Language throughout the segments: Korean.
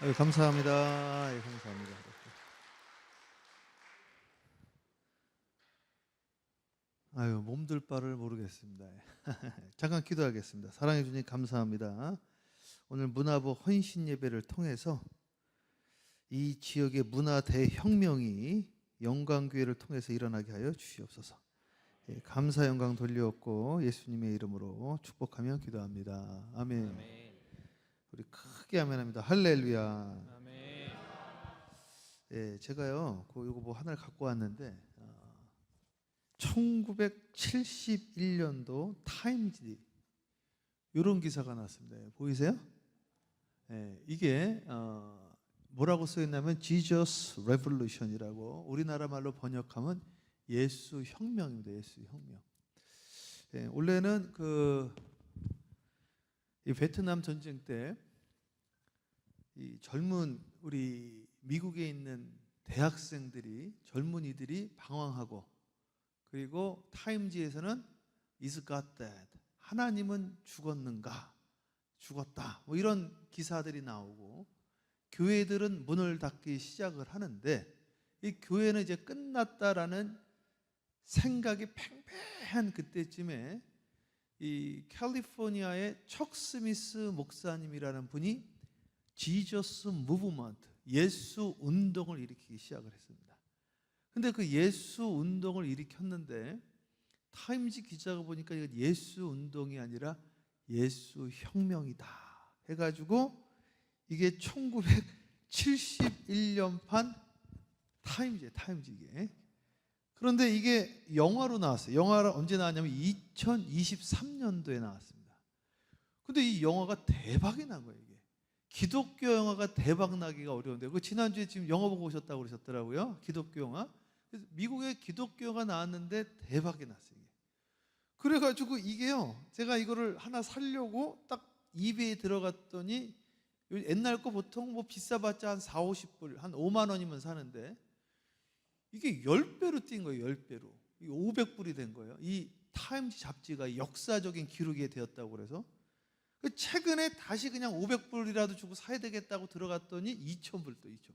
아유, 감사합니다. 아유, 감사합니다. 아유, 몸둘 바를 모르겠습니다. 잠깐 기도하겠습니다. 사랑해 주님 감사합니다. 오늘 문화부 헌신 예배를 통해서 이 지역의 문화 대혁명이 영광교회를 통해서 일어나게 하여 주시옵소서. 예, 감사 영광 돌려옵고 예수님의 이름으로 축복하며 기도합니다. 아멘. 아멘. 우리 크게 아멘합니다. 할렐루야. 아멘. 예, 제가요, 요거 뭐 하나를 갖고 왔는데 1971년도 타임지 이런 기사가 났습니다. 보이세요? 예, 이게 뭐라고 써있냐면 Jesus Revolution이라고 우리나라 말로 번역하면 예수 혁명입니다. 예수 혁명. 예, 원래는 이 베트남 전쟁 때 이 젊은 우리 미국에 있는 대학생들이 젊은이들이 방황하고 그리고 타임지에서는 Is God dead? 하나님은 죽었는가? 죽었다. 뭐 이런 기사들이 나오고 교회들은 문을 닫기 시작을 하는데 이 교회는 이제 끝났다라는 생각이 팽팽한 그때쯤에 이 캘리포니아의 척 스미스 목사님이라는 분이 지저스 무브먼트, 예수 운동을 일으키기 시작을 했습니다. 근데 그 예수 운동을 일으켰는데 타임지 기자가 보니까 이건 예수 운동이 아니라 예수 혁명이다 해가지고 이게 1971년판 타임지예요. 타임지 이게. 그런데 이게 영화로 나왔어요. 영화가 언제 나왔냐면 2023년도에 나왔습니다. 근데 이 영화가 대박이 난 거예요. 이게 기독교 영화가 대박 나기가 어려운데 그 지난주에 지금 영화 보고 오셨다고 그러셨더라고요. 기독교 영화. 그래서 미국에 기독교 영화 나왔는데 대박이 났어요. 이게. 그래가지고 이게요, 제가 이거를 하나 사려고 딱 이베이에 들어갔더니 옛날 거 보통 뭐 비싸봤자 한 4, 50불, 한 5만 원이면 사는데 이게 10배로 뛴 거예요. 10배로. 500불이 된 거예요. 이 타임지 잡지가 역사적인 기록이 되었다고 그래서 최근에 다시 그냥 500불이라도 주고 사야 되겠다고 들어갔더니 2,000불 또 2,000불.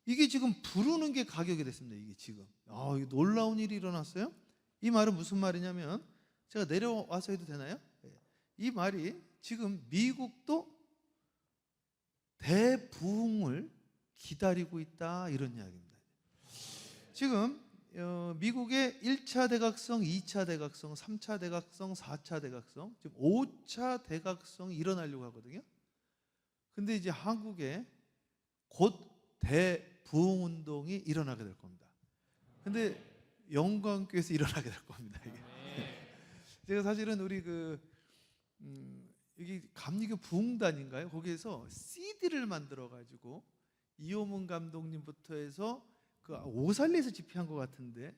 이게 지금 부르는 게 가격이 됐습니다. 이게 지금. 이거 놀라운 일이 일어났어요. 이 말은 무슨 말이냐면 제가 내려와서 해도 되나요? 이 말이 지금 미국도 대부흥을 기다리고 있다 이런 이야기입니다. 지금 미국의 1차 대각성, 2차 대각성, 3차 대각성, 4차 대각성, 지금 5차 대각성이 일어나려고 하거든요. 근데 이제 한국에 곧 대부흥운동이 일어나게 될 겁니다. 근데 영광교회에서 일어나게 될 겁니다. 이게. 제가 사실은 우리 여기 감리교 부흥단인가요? 거기에서 CD를 만들어 가지고 이호문 감독님부터 해서 오살리에서 집회한 것 같은데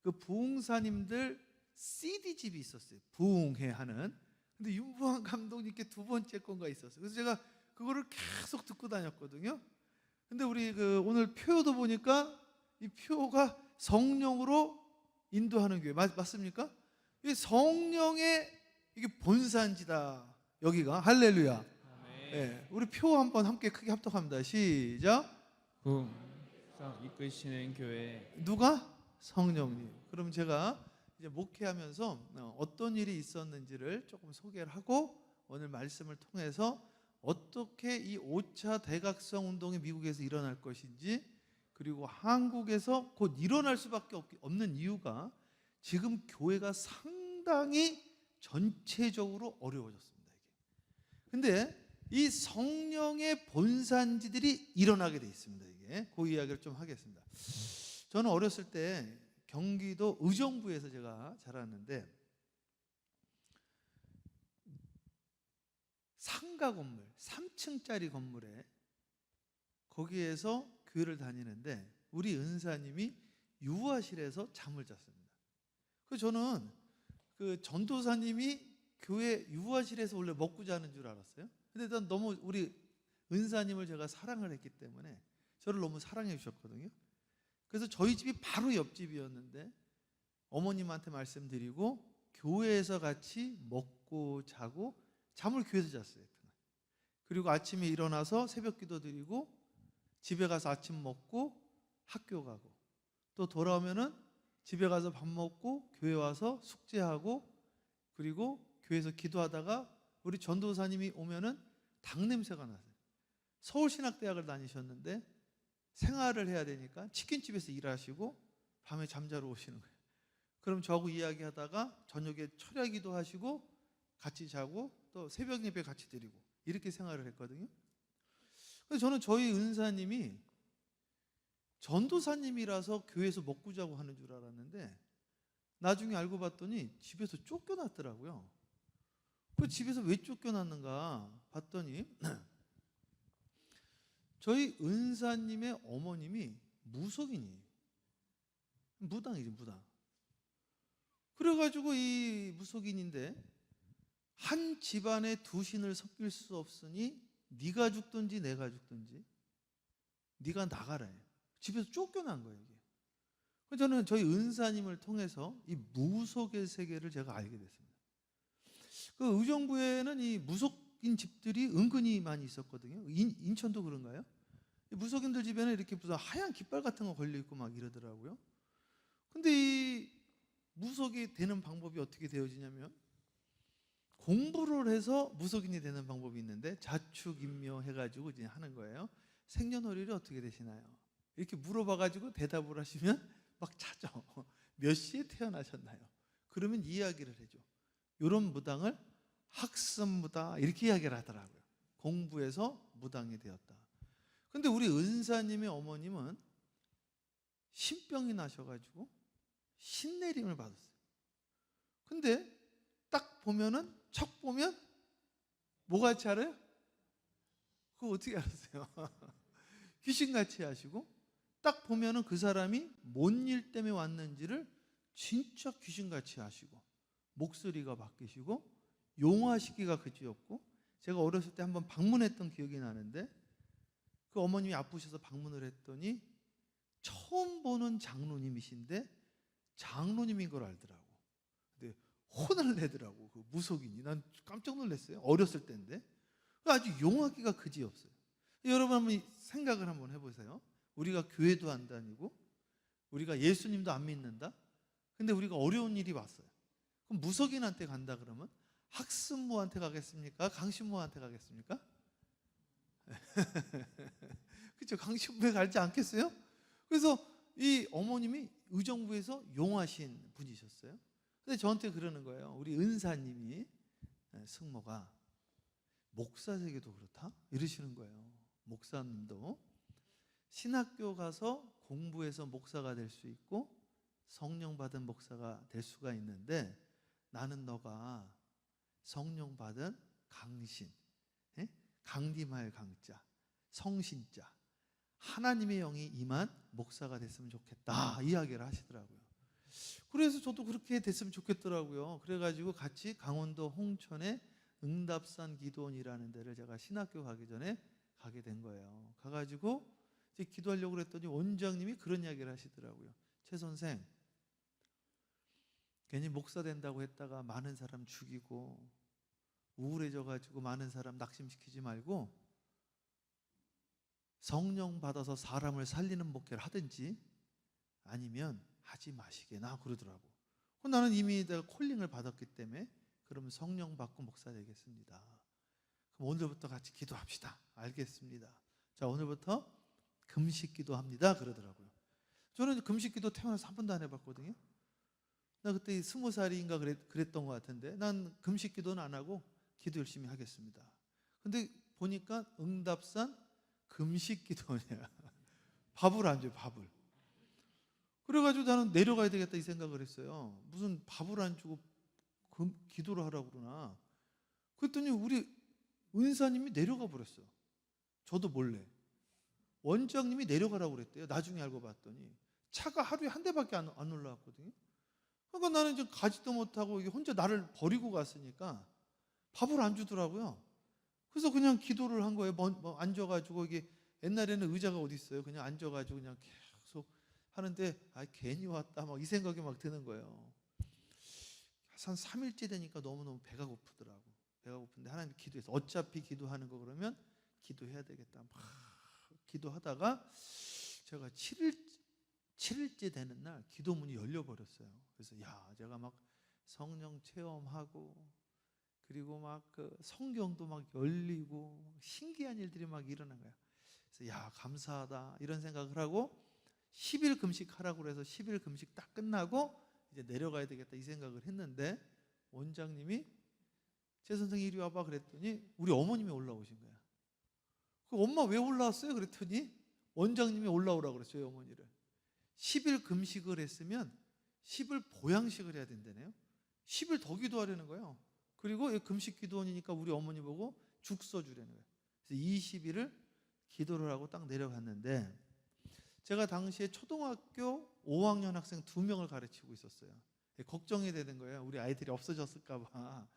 그 부흥사님들 CD집이 있었어요. 부흥회 하는. 근데 윤부한 감독님께 두 번째 건가 있었어요. 그래서 제가 그거를 계속 듣고 다녔거든요. 근데 우리 오늘 표도 보니까 이 표가 성령으로 인도하는 교회 맞습니까? 이 성령의 이게 본산지다. 여기가 할렐루야. 네, 우리 표 한번 함께 크게 합독합니다. 시작. 이끄시는 교회. 누가? 성령님. 그럼 제가 이제 목회하면서 어떤 일이 있었는지를 조금 소개를 하고 오늘 말씀을 통해서 어떻게 이 5차 대각성 운동이 미국에서 일어날 것인지 그리고 한국에서 곧 일어날 수밖에 없는 이유가 지금 교회가 상당히 전체적으로 어려워졌습니다. 근데 이 성령의 본산지들이 일어나게 돼 있습니다. 이게 그 이야기를 좀 하겠습니다. 저는 어렸을 때 경기도 의정부에서 제가 자랐는데 상가 건물 3층짜리 건물에 거기에서 교회를 다니는데 우리 은사님이 유아실에서 잠을 잤습니다. 저는 그 전도사님이 교회 유아실에서 원래 먹고 자는 줄 알았어요. 근데 난 너무 우리 은사님을 제가 사랑을 했기 때문에 저를 너무 사랑해 주셨거든요. 그래서 저희 집이 바로 옆집이었는데 어머님한테 말씀드리고 교회에서 같이 먹고 자고 잠을 교회에서 잤어요. 그리고 아침에 일어나서 새벽 기도 드리고 집에 가서 아침 먹고 학교 가고 또 돌아오면은 집에 가서 밥 먹고 교회 와서 숙제하고 그리고 교회에서 기도하다가 우리 전도사님이 오면은 당 냄새가 나세요. 서울신학대학을 다니셨는데 생활을 해야 되니까 치킨집에서 일하시고 밤에 잠자러 오시는 거예요. 그럼 저하고 이야기하다가 저녁에 철야기도 하시고 같이 자고 또 새벽 예배 같이 드리고 이렇게 생활을 했거든요. 그래서 저는 저희 은사님이 전도사님이라서 교회에서 먹고 자고 하는 줄 알았는데 나중에 알고 봤더니 집에서 쫓겨났더라고요. 그 집에서 왜 쫓겨났는가 봤더니 저희 은사님의 어머님이 무속인이에요. 무당이지, 무당. 그래가지고 이 무속인인데 한 집안에 두 신을 섞일 수 없으니 네가 죽든지 내가 죽든지 네가 나가라 해요. 집에서 쫓겨난 거예요, 이게. 그래서 저는 저희 은사님을 통해서 이 무속의 세계를 제가 알게 됐습니다. 그 의정부에는 이 무속인 집들이 은근히 많이 있었거든요. 인천도 그런가요? 무속인들 집에는 이렇게 무슨 하얀 깃발 같은 거 걸려 있고 막 이러더라고요. 근데 이 무속이 되는 방법이 어떻게 되어지냐면 공부를 해서 무속인이 되는 방법이 있는데 자축인묘 해가지고 이제 하는 거예요. 생년월일이 어떻게 되시나요? 이렇게 물어봐가지고 대답을 하시면 막 찾아. 몇 시에 태어나셨나요? 그러면 이야기를 해줘. 이런 무당을 학습무당 이렇게 이야기를 하더라고요. 공부해서 무당이 되었다. 근데 우리 은사님의 어머님은 신병이 나셔가지고 신내림을 받았어요. 근데 딱 보면은 척 보면 뭐같이 알아요? 그거 어떻게 알았어요? 귀신같이 하시고 딱 보면은 그 사람이 뭔 일 때문에 왔는지를 진짜 귀신같이 하시고 목소리가 바뀌시고 용화시키가 그지없고 제가 어렸을 때 한번 방문했던 기억이 나는데 그 어머님이 아프셔서 방문을 했더니 처음 보는 장로님이신데 장로님인 걸 알더라고. 근데 혼을 내더라고. 그 무속인이. 난 깜짝 놀랐어요. 어렸을 때인데. 아주 용하기가 그지없어요. 여러분 한번 생각을 한번 해보세요. 우리가 교회도 안 다니고 우리가 예수님도 안 믿는다. 근데 우리가 어려운 일이 왔어요. 그럼 무속인한테 간다 그러면 학습모한테 가겠습니까? 강신모한테 가겠습니까? 그렇죠. 강신모에 가지 않겠어요? 그래서 이 어머님이 의정부에서 용하신 분이셨어요. 근데 저한테 그러는 거예요. 우리 은사님이 승모가 목사세계도 그렇다? 이러시는 거예요. 목사님도 신학교 가서 공부해서 목사가 될 수 있고 성령 받은 목사가 될 수가 있는데 나는 너가 성령 받은 강신, 강림할 강자, 성신자, 하나님의 영이 임한 목사가 됐으면 좋겠다 이야기를 하시더라고요. 그래서 저도 그렇게 됐으면 좋겠더라고요. 그래가지고 같이 강원도 홍천에 응답산 기도원이라는 데를 제가 신학교 가기 전에 가게 된 거예요. 가가지고 이제 기도하려고 그랬더니 원장님이 그런 이야기를 하시더라고요. 최 선생, 괜히 목사 된다고 했다가 많은 사람 죽이고 우울해져가지고 많은 사람 낙심시키지 말고 성령 받아서 사람을 살리는 목회를 하든지 아니면 하지 마시게나 그러더라고. 나는 이미 내가 콜링을 받았기 때문에 그러면 성령 받고 목사 되겠습니다. 그럼 오늘부터 같이 기도합시다. 알겠습니다. 자, 오늘부터 금식 기도합니다. 그러더라고요. 저는 금식 기도 태어나서 한 번도 안 해봤거든요. 나 그때 20살인가 그랬던 것 같은데 난 금식 기도는 안 하고 기도 열심히 하겠습니다. 근데 보니까 응답산 금식 기도냐. 밥을 안 줘요, 밥을. 그래가지고 나는 내려가야 되겠다 이 생각을 했어요. 무슨 밥을 안 주고 기도를 하라고 그러나. 그랬더니 우리 은사님이 내려가 버렸어요. 저도 몰래. 원장님이 내려가라고 그랬대요. 나중에 알고 봤더니. 차가 하루에 한 대밖에 안 올라왔거든요. 그러니까 나는 이제 가지도 못하고 혼자 나를 버리고 갔으니까 밥을 안 주더라고요. 그래서 그냥 기도를 한 거예요. 뭐 앉아가지고 이게 옛날에는 의자가 어디 있어요. 그냥 앉아가지고 그냥 계속 하는데 괜히 왔다 막 이 생각이 막 드는 거예요. 한 3일째 되니까 너무너무 배가 고프더라고. 배가 고픈데 하나님 기도해서 어차피 기도하는 거 그러면 기도해야 되겠다. 막 기도하다가 제가 7일째 되는 날 기도문이 열려버렸어요. 그래서 제가 막 성령 체험하고 그리고 막 그 성경도 막 열리고 신기한 일들이 막 일어난 거야. 그래서 감사하다 이런 생각을 하고 10일 금식하라고 그래서 10일 금식 딱 끝나고 이제 내려가야 되겠다 이 생각을 했는데 원장님이 제 선생님 이리 와봐 그랬더니 우리 어머님이 올라오신 거야. 그 엄마 왜 올라왔어요? 그랬더니 원장님이 올라오라고 그랬어요. 어머니를 10일 금식을 했으면 10일 보양식을 해야 된다네요. 10일 더 기도하려는 거예요. 그리고 금식 기도원이니까 우리 어머니 보고 죽 써주라는 거예요. 그래서 20일을 기도를 하고 딱 내려갔는데 제가 당시에 초등학교 5학년 학생 2명을 가르치고 있었어요. 걱정이 되는 거예요. 우리 아이들이 없어졌을까 봐.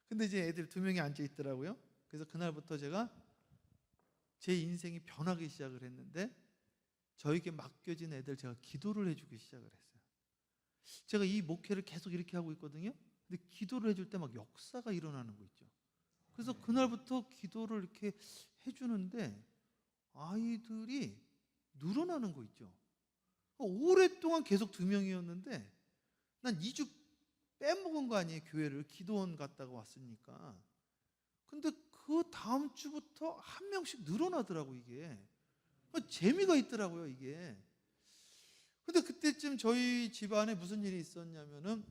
근데 이제 애들 2명이 앉아 있더라고요. 그래서 그날부터 제가 제 인생이 변하기 시작을 했는데 저에게 맡겨진 애들 제가 기도를 해주기 시작을 했어요. 제가 이 목회를 계속 이렇게 하고 있거든요. 근데 기도를 해줄 때 막 역사가 일어나는 거 있죠. 그래서 그날부터 기도를 이렇게 해주는데 아이들이 늘어나는 거 있죠. 오랫동안 계속 2명이었는데 난 2주 빼먹은 거 아니에요. 교회를 기도원 갔다가 왔으니까. 근데 그 다음 주부터 한 명씩 늘어나더라고 이게. 재미가 있더라고요 이게. 근데 그때쯤 저희 집안에 무슨 일이 있었냐면은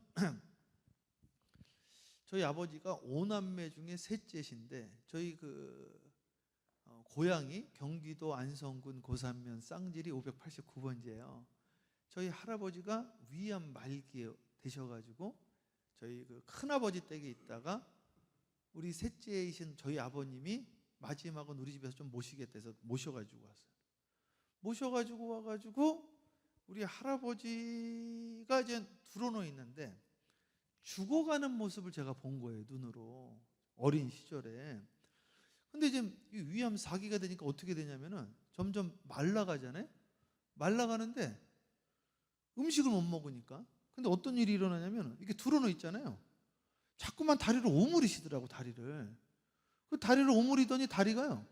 저희 아버지가 5남매 중에 셋째신데 저희 고향이 경기도 안성군 고산면 쌍지리 589번지예요. 저희 할아버지가 위암 말기에 되셔가지고 저희 큰아버지 댁에 있다가 우리 셋째이신 저희 아버님이 마지막은 우리 집에서 좀 모시겠다 해서 모셔가지고 왔어요. 모셔가지고 와가지고 우리 할아버지가 이제 드러누워 있는데 죽어가는 모습을 제가 본 거예요. 눈으로. 어린 시절에. 근데 이제 위암 4기가 되니까 어떻게 되냐면은 점점 말라가잖아요. 말라가는데 음식을 못 먹으니까. 근데 어떤 일이 일어나냐면 이렇게 드러누워 있잖아요. 자꾸만 다리를 오므리시더라고 다리를. 그 다리를 오므리더니 다리가요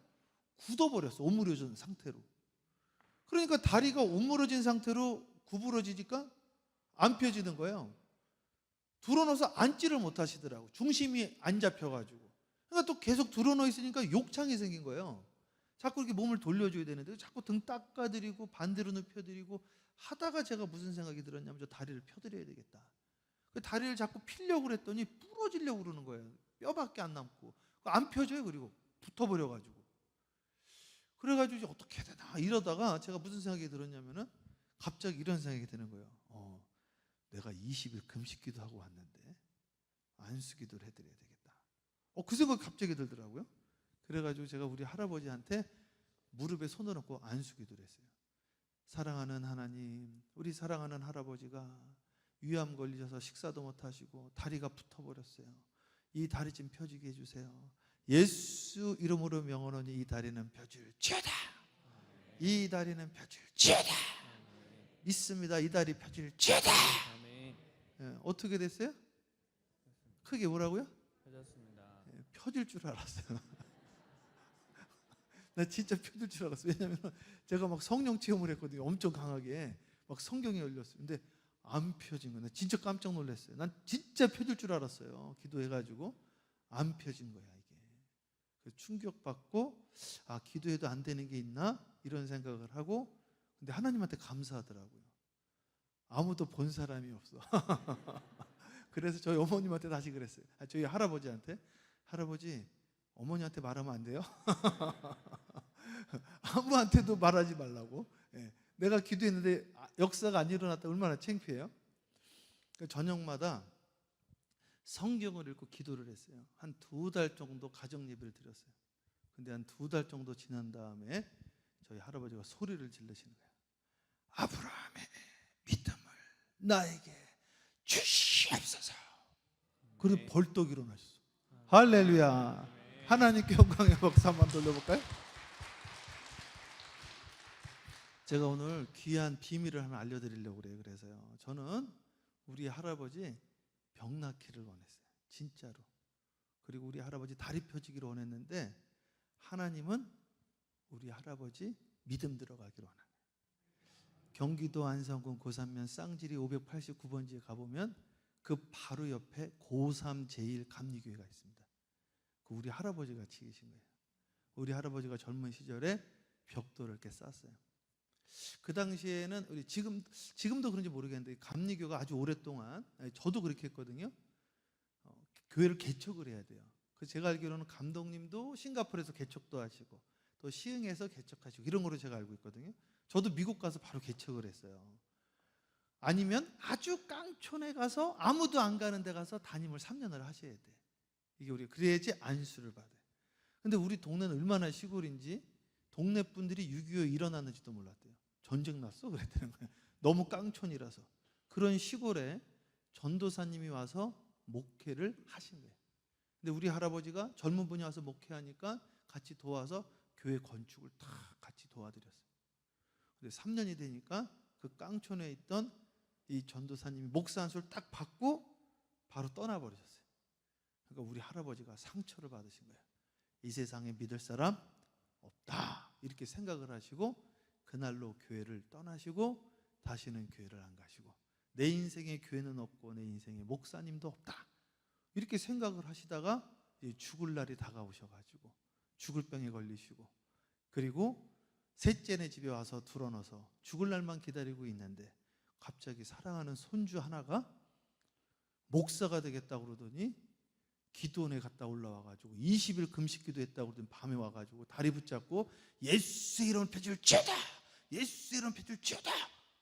굳어버렸어. 오므려진 상태로. 그러니까 다리가 오므려진 상태로 구부러지니까 안 펴지는 거예요. 드러눠서 앉지를 못하시더라고. 중심이 안 잡혀가지고. 그러니까 또 계속 드러눠 있으니까 욕창이 생긴 거예요. 자꾸 이렇게 몸을 돌려줘야 되는데 자꾸 등 닦아드리고 반대로 눕혀드리고 하다가 제가 무슨 생각이 들었냐면 저 다리를 펴드려야 되겠다. 그 다리를 자꾸 피려고 그랬더니 부러지려고 그러는 거예요. 뼈밖에 안 남고. 안 펴져요. 그리고 붙어버려가지고. 그래가지고 이제 어떻게 해야 되나 이러다가 제가 무슨 생각이 들었냐면은 갑자기 이런 생각이 드는 거예요. 내가 20일 금식기도 하고 왔는데 안수기도를 해드려야 되겠다. 그 생각이 갑자기 들더라고요. 그래가지고 제가 우리 할아버지한테 무릎에 손을 얹고 안수기도를 했어요. 사랑하는 하나님, 우리 사랑하는 할아버지가 위암 걸리셔서 식사도 못하시고 다리가 붙어버렸어요. 이 다리 좀 펴지게 해주세요. 예수 이름으로 명하노니 이 다리는 펴질지어다. 이 다리는 펴질지어다. 믿습니다. 이 다리 펴질지어다. 어떻게 됐어요? 크게 뭐라고요? 펴졌습니다. 펴질 줄 알았어요. 나 진짜 펴질 줄 알았어요. 왜냐하면 제가 막 성령 체험을 했거든요. 엄청 강하게 막 성경이 열렸어요. 근데 안 펴진 거예요. 나 진짜 깜짝 놀랐어요. 난 진짜 펴질 줄 알았어요. 기도해가지고 안 펴진 거야 이게. 그래서 충격받고 기도해도 안 되는 게 있나 이런 생각을 하고 근데 하나님한테 감사하더라고요. 아무도 본 사람이 없어. 그래서 저희 어머님한테 다시 그랬어요. 저희 할아버지한테 할아버지 어머니한테 말하면 안 돼요? 아무한테도 말하지 말라고. 내가 기도했는데 역사가 안 일어났다 얼마나 창피해요. 저녁마다 성경을 읽고 기도를 했어요. 한 2달 정도 가정 예배를 드렸어요. 근데 한 2달 정도 지난 다음에 저희 할아버지가 소리를 지르시는 거예요. 아브라함의 믿음을 나에게 주시옵소서. 그리고 벌떡 일어나셨어. 할렐루야. 하나님께 영광의 박수 한번 돌려볼까요? 제가 오늘 귀한 비밀을 하나 알려드리려고 그래요. 그래서요. 저는 우리 할아버지 병 낫기를 원했어요. 진짜로. 그리고 우리 할아버지 다리 펴지기를 원했는데 하나님은 우리 할아버지 믿음 들어가기를 원하는. 경기도 안성군 고산면 쌍지리 589번지에 가보면 그 바로 옆에 고3 제1감리교회가 있습니다. 그 우리 할아버지가 같이 계신 거예요. 우리 할아버지가 젊은 시절에 벽돌을 이렇게 쌌어요. 그 당시에는 우리 지금도 그런지 모르겠는데 감리교가 아주 오랫동안, 저도 그렇게 했거든요. 교회를 개척을 해야 돼요. 그래서 제가 알기로는 감독님도 싱가포르에서 개척도 하시고 또 시흥에서 개척하시고 이런 거로 제가 알고 있거든요. 저도 미국 가서 바로 개척을 했어요. 아니면 아주 깡촌에 가서 아무도 안 가는 데 가서 담임을 3년을 하셔야 돼. 이게 우리가 그래야지 안수를 받아요. 근데 우리 동네는 얼마나 시골인지 동네 분들이 6.25 일어났는지도 몰랐대요. 전쟁 났어? 그랬다는 거예요. 너무 깡촌이라서. 그런 시골에 전도사님이 와서 목회를 하신 거예요. 근데 우리 할아버지가 젊은 분이 와서 목회하니까 같이 도와서 교회 건축을 다 같이 도와드렸어요. 근데 3년이 되니까 그 깡촌에 있던 이 전도사님이 목사 안수를 딱 받고 바로 떠나버리셨어요. 그러니까 우리 할아버지가 상처를 받으신 거예요. 이 세상에 믿을 사람 없다 이렇게 생각을 하시고 그날로 교회를 떠나시고 다시는 교회를 안 가시고 내 인생에 교회는 없고 내 인생에 목사님도 없다 이렇게 생각을 하시다가 죽을 날이 다가오셔가지고 죽을 병에 걸리시고 그리고 셋째네 집에 와서 드러눠서 죽을 날만 기다리고 있는데 갑자기 사랑하는 손주 하나가 목사가 되겠다고 그러더니 기도원에 갔다 올라와가지고 20일 금식 기도했다고 그러더니 밤에 와가지고 다리 붙잡고 예수의 이름을 펴줄 죄다 예수의 이름을 펴줄 죄다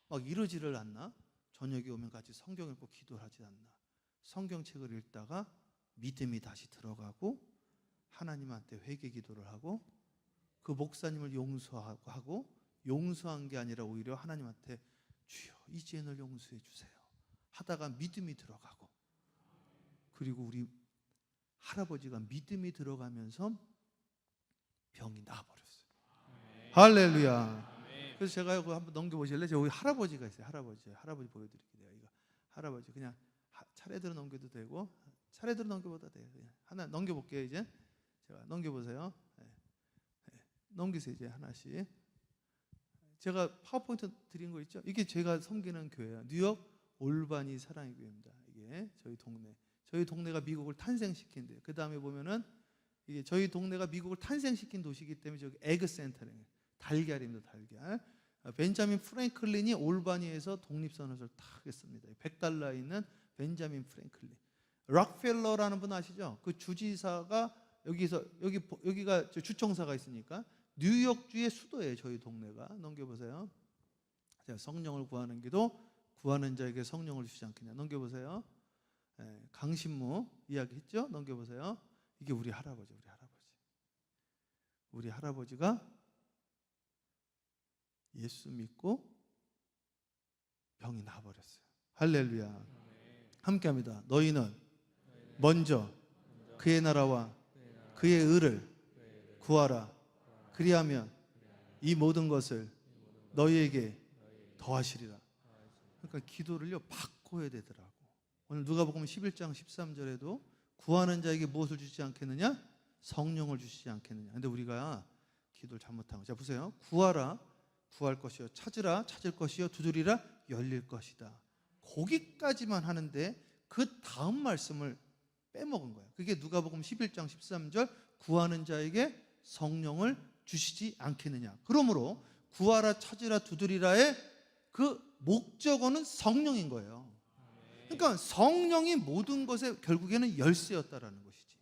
막 이러지를 않나? 저녁에 오면 같이 성경 읽고 기도를 하지 않나? 성경책을 읽다가 믿음이 다시 들어가고 하나님한테 회개 기도를 하고 그 목사님을 용서하고 용서한 게 아니라 오히려 하나님한테 주여 이 죄를 용서해 주세요 하다가 믿음이 들어가고 그리고 우리 할아버지가 믿음이 들어가면서 병이 나아버렸어요. 할렐루야. 그래서 제가 이거 한번 넘겨보실래요? 저기 할아버지가 있어요. 할아버지 보여드릴게요. 이거 할아버지 그냥 차례대로 넘겨도 되고 차례대로 넘겨봐도 돼요. 그냥 하나 넘겨볼게요. 이제 제가 넘겨보세요. 넘기세요. 이제 하나씩. 제가 파워포인트 드린 거 있죠? 이게 제가 섬기는 교회예요. 뉴욕 올바니 사랑의 교회입니다. 이게 저희 동네가 미국을 탄생시킨 데. 그 다음에 보면은 이게 저희 동네가 미국을 탄생시킨 도시이기 때문에 저기 에그 센터래요. 달걀입니다. 달걀. 벤자민 프랭클린이 올바니에서 독립선언서를 딱 했습니다. $100 있는 벤자민 프랭클린. 락펠러라는 분 아시죠? 그 주지사가 여기가 주청사가 있으니까 뉴욕주의 수도예요. 저희 동네가. 넘겨보세요. 자, 성령을 구하는 기도 구하는 자에게 성령을 주시지 않겠냐. 넘겨보세요. 강신무 이야기했죠? 넘겨보세요. 이게 우리 할아버지. 우리 할아버지가 예수 믿고 병이 나아버렸어요. 할렐루야. 함께합니다. 너희는 먼저 그의 나라와 그의 의를 구하라. 그리하면 이 모든 것을 너희에게 더하시리라. 그러니까 기도를요 바꿔야 되더라고. 오늘 누가복음 11장 13절에도 구하는 자에게 무엇을 주시지 않겠느냐? 성령을 주시지 않겠느냐. 근데 우리가 기도를 잘못한 거. 자 보세요. 구하라. 구할 것이요. 찾으라. 찾을 것이요. 두드리라. 열릴 것이다. 거기까지만 하는데 그 다음 말씀을 빼먹은 거예요. 그게 누가복음 11장 13절 구하는 자에게 성령을 주시지 않겠느냐. 그러므로 구하라 찾으라 두드리라의 그 목적어는 성령인 거예요. 그러니까 성령이 모든 것의 결국에는 열쇠였다라는 것이지.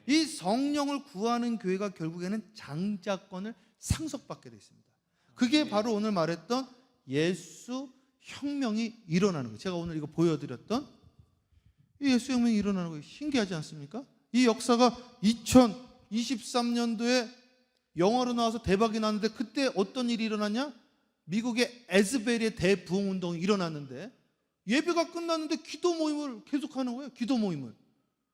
이 성령을 구하는 교회가 결국에는 장자권을 상속받게 되어 있습니다. 그게 바로 오늘 말했던 예수 혁명이 일어나는 거예요. 제가 오늘 이거 보여드렸던 이 예수 혁명이 일어나는 거예요. 신기하지 않습니까? 이 역사가 2023년도에 영화로 나와서 대박이 났는데 그때 어떤 일이 일어났냐? 미국의 에즈베리의 대부흥운동이 일어났는데 예배가 끝났는데 기도 모임을 계속하는 거예요. 기도 모임을.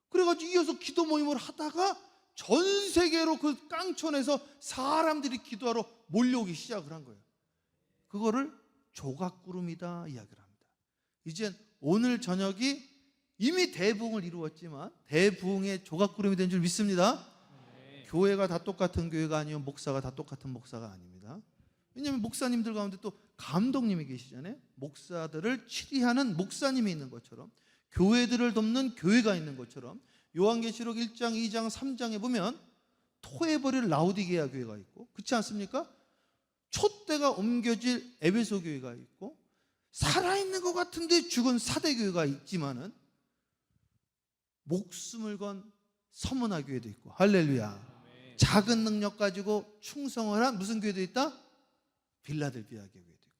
그래가지고 이어서 기도 모임을 하다가 전 세계로 그 깡촌에서 사람들이 기도하러 몰려오기 시작을 한 거예요. 그거를 조각구름이다 이야기를 합니다. 이제 오늘 저녁이 이미 대부흥을 이루었지만 대부흥의 조각구름이 된 줄 믿습니다. 교회가 다 똑같은 교회가 아니면 목사가 다 똑같은 목사가 아닙니다. 왜냐하면 목사님들 가운데 또 감독님이 계시잖아요. 목사들을 치리하는 목사님이 있는 것처럼, 교회들을 돕는 교회가 있는 것처럼, 요한계시록 1장, 2장, 3장에 보면 토해버릴 라우디게아 교회가 있고, 그렇지 않습니까? 촛대가 옮겨질 에베소 교회가 있고, 살아있는 것 같은데 죽은 사대 교회가 있지만은 목숨을 건 서문화 교회도 있고, 할렐루야. 작은 능력 가지고 충성을 한 무슨 교회도 있다? 빌라델비아 교회도 있고,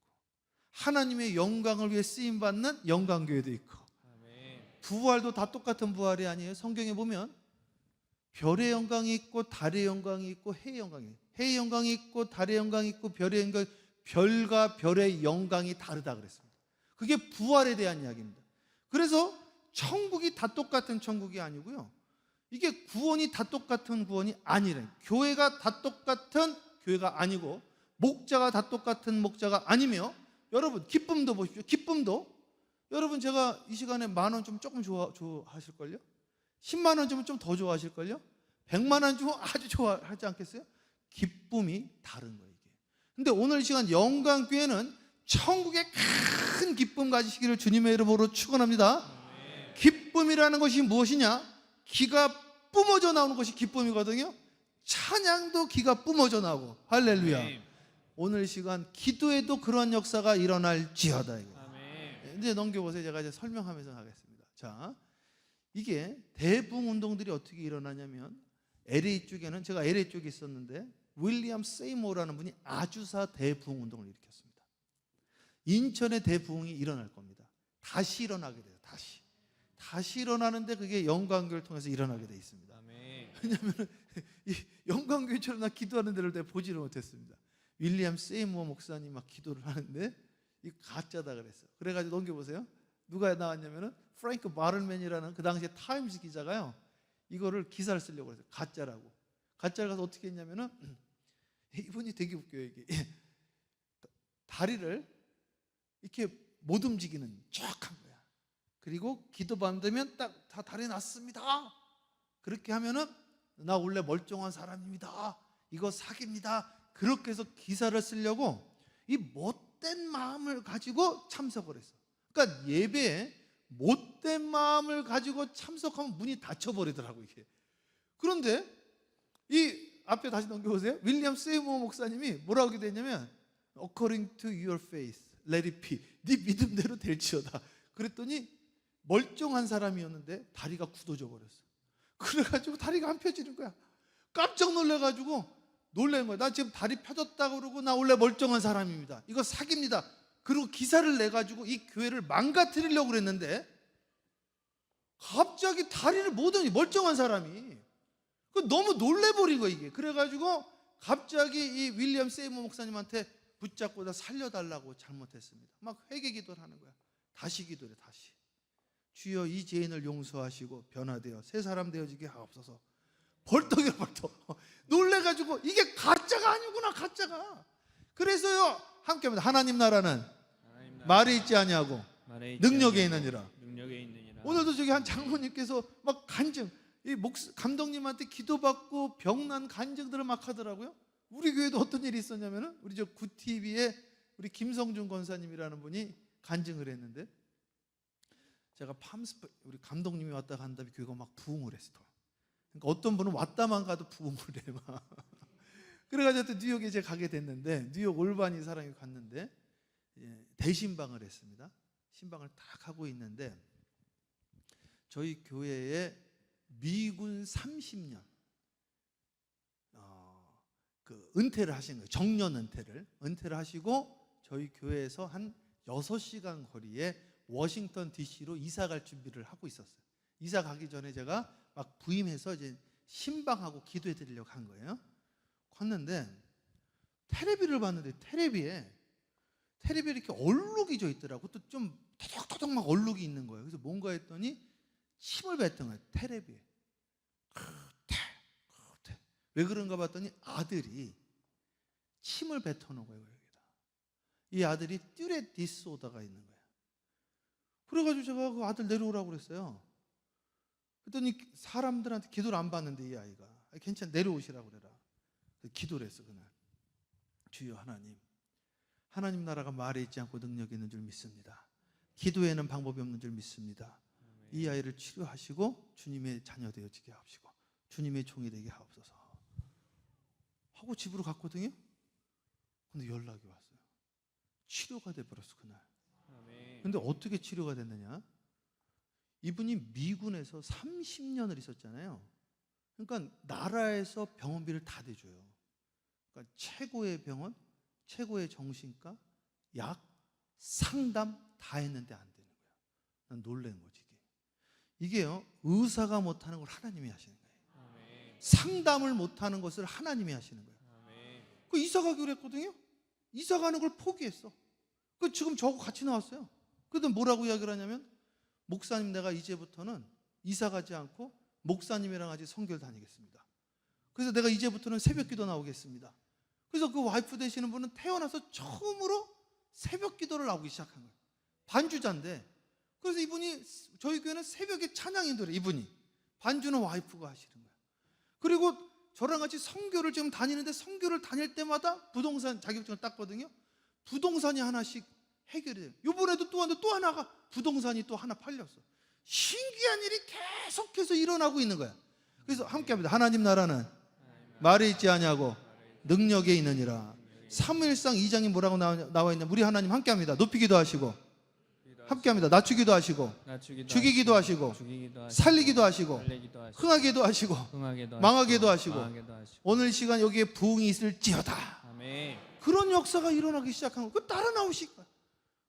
하나님의 영광을 위해 쓰임 받는 영광 교회도 있고. 부활도 다 똑같은 부활이 아니에요. 성경에 보면 별의 영광이 있고 달의 영광이 있고 해의 영광이 있고, 해의 영광이 있고 달의 영광이 있고 별의 영광, 별과 별의 영광이 다르다 그랬습니다. 그게 부활에 대한 이야기입니다. 그래서 천국이 다 똑같은 천국이 아니고요, 이게 구원이 다 똑같은 구원이 아니래. 교회가 다 똑같은 교회가 아니고, 목자가 다 똑같은 목자가 아니며, 여러분 기쁨도 보십시오. 기쁨도 여러분, 제가 이 시간에 10,000원 좀 조금 좋아하실걸요? 10만 원 주면 좀 더 좋아하실걸요? 100만 원 주면 아주 좋아하지 않겠어요? 기쁨이 다른 거예요, 이게. 근데 오늘 이 시간 영광교회는 천국의 큰 기쁨 가지시기를 주님의 이름으로 축원합니다. 기쁨이라는 것이 무엇이냐? 기가 뿜어져 나오는 것이 기쁨이거든요. 찬양도 기가 뿜어져 나오고, 할렐루야. 오늘 시간 기도에도 그런 역사가 일어날지어다. 이제 넘겨보세요. 제가 이제 설명하면서 하겠습니다. 자, 이게 대부흥 운동들이 어떻게 일어나냐면, LA 쪽에는, 제가 LA 쪽에 있었는데 윌리엄 세이모어라는 분이 아주사 대부흥 운동을 일으켰습니다. 인천의 대부흥이 일어날 겁니다. 다시 일어나게 돼요. 다시 일어나는데 그게 영광교회를 통해서 일어나게 돼 있습니다. 왜냐하면 이 영광교회처럼 나 기도하는 데를 내가 보지를 못했습니다. 윌리엄 세이모어 목사님 막 기도를 하는데 이 가짜다 그랬어요. 그래가지고 넘겨보세요. 누가 나왔냐면은 프랭크 바를맨이라는 그 당시에 타임스 기자가요, 이거를 기사를 쓰려고 그랬어요. 가짜라고. 가짜를 가서 어떻게 했냐면은 이분이 되게 웃겨요. 이게 다리를 이렇게 못 움직이는 쫙한 거야. 그리고 기도 받으면 딱 다 다리 났습니다. 그렇게 하면은 나 원래 멀쩡한 사람입니다. 이거 사기입니다. 그렇게 해서 기사를 쓰려고 이 못된 마음을 가지고 참석을 했어. 그러니까 예배에 못된 마음을 가지고 참석하면 문이 닫혀버리더라고 이게. 그런데 이 앞에 다시 넘겨보세요. 윌리엄 세이모어 목사님이 뭐라고 하게 됐냐면 According to your faith, let it be. 네 믿음대로 될지어다. 그랬더니 멀쩡한 사람이었는데 다리가 굳어져 버렸어. 그래가지고 다리가 안 펴지는 거야. 깜짝 놀래가지고 놀란 거야. 나 지금 다리 펴졌다고 그러고 나 원래 멀쩡한 사람입니다. 이거 사기입니다. 그리고 기사를 내가지고 이 교회를 망가뜨리려고 그랬는데 갑자기 다리를 못 하니 멀쩡한 사람이 너무 놀래버린 거야 이게. 그래가지고 갑자기 이 윌리엄 세이모 목사님한테 붙잡고 다 살려달라고 잘못했습니다. 막 회개 기도를 하는 거야. 다시 기도를 해. 다시. 주여 이 죄인을 용서하시고 변화되어 새 사람 되어지게 하옵소서. 벌떡이라 벌떡 놀래가지고 이게 가짜가 아니구나, 가짜가. 그래서요 함께합니다. 하나님 나라는 말에 있지 아니하고 능력에 있느니라. 오늘도 저기 한 장로님께서 막 간증, 이 감독님한테 기도받고 병난 간증들을 막 하더라고요. 우리 교회도 어떤 일이 있었냐면은 우리 저 구TV에 우리 김성준 권사님이라는 분이 간증을 했는데, 제가 우리 감독님이 왔다 간 다음에 교회가 막 부흥을 했어. 그러니까 어떤 분은 왔다만 가도 부흥을 해 막. 그래가지고 또 뉴욕에 제가 가게 됐는데, 뉴욕 올바니 사람이 갔는데 대신방을 했습니다. 신방을 딱 하고 있는데 저희 교회에 미군 30년 그 은퇴를 하신 거예요. 정년 은퇴를 하시고 저희 교회에서 한 6시간 거리에 워싱턴 DC로 이사 갈 준비를 하고 있었어요. 이사 가기 전에 제가 막 부임해서 이제 신방하고 기도해 드리려고 한 거예요. 갔는데 테레비를 봤는데 테레비에 이렇게 얼룩이 져 있더라고. 또 좀 토덕토덕 막 얼룩이 있는 거예요. 그래서 뭔가 했더니 침을 뱉은 거예요. 테레비에. 왜 그런가 봤더니 아들이 침을 뱉어놓은 거예요. 여기다. 이 아들이 듀렛 디스오더가 있는 거예요. 그래가지고 제가 그 아들 내려오라고 그랬어요. 그랬더니 사람들한테 기도를 안 받는데 이 아이가 괜찮아 내려오시라고 그래라. 기도를 했어 그날. 주여 하나님 나라가 말에 있지 않고 능력이 있는 줄 믿습니다. 기도에는 방법이 없는 줄 믿습니다. 이 아이를 치료하시고 주님의 자녀 되어지게 하옵시고 주님의 종이 되게 하옵소서 하고 집으로 갔거든요. 근데 연락이 왔어요. 치료가 돼버렸어 그날. 근데 어떻게 치료가 됐느냐, 이분이 미군에서 30년을 있었잖아요. 그러니까 나라에서 병원비를 다 대줘요. 그러니까 최고의 병원, 최고의 정신과, 약, 상담 다 했는데 안 되는 거야. 난 놀란 거지. 이게요, 의사가 못하는 걸 하나님이 하시는 거예요. 상담을 못하는 것을 하나님이 하시는 거예요. 그 이사 가기로 했거든요. 이사 가는 걸 포기했어. 그 지금 저하고 같이 나왔어요. 그래도 뭐라고 이야기를 하냐면, 목사님 내가 이제부터는 이사 가지 않고 목사님이랑 같이 선교를 다니겠습니다. 그래서 내가 이제부터는 새벽 기도 나오겠습니다. 그래서 그 와이프 되시는 분은 태어나서 처음으로 새벽 기도를 나오기 시작한 거예요. 반주자인데. 그래서 이분이 저희 교회는 새벽에 찬양인도래. 이분이 반주는 와이프가 하시는 거예요. 그리고 저랑 같이 선교를 지금 다니는데, 선교를 다닐 때마다 부동산 자격증을 땄거든요. 부동산이 하나씩 해결이 돼요. 이번에도 또 하나가 부동산이 또 하나 팔렸어. 신기한 일이 계속해서 일어나고 있는 거야. 그래서 함께합니다. 하나님 나라는 말에 있지 아니하고 능력에 있느니라. 사무엘상 2장이 뭐라고 나와 있냐, 우리 하나님 함께합니다. 높이기도 하시고 함께합니다. 낮추기도 하시고 죽이기도 하시고 살리기도 하시고 흥하게도 하시고 망하게도 하시고 오늘 시간 여기에 부흥이 있을지어다. 그런 역사가 일어나기 시작한 거. 그 따라 나오실 거야.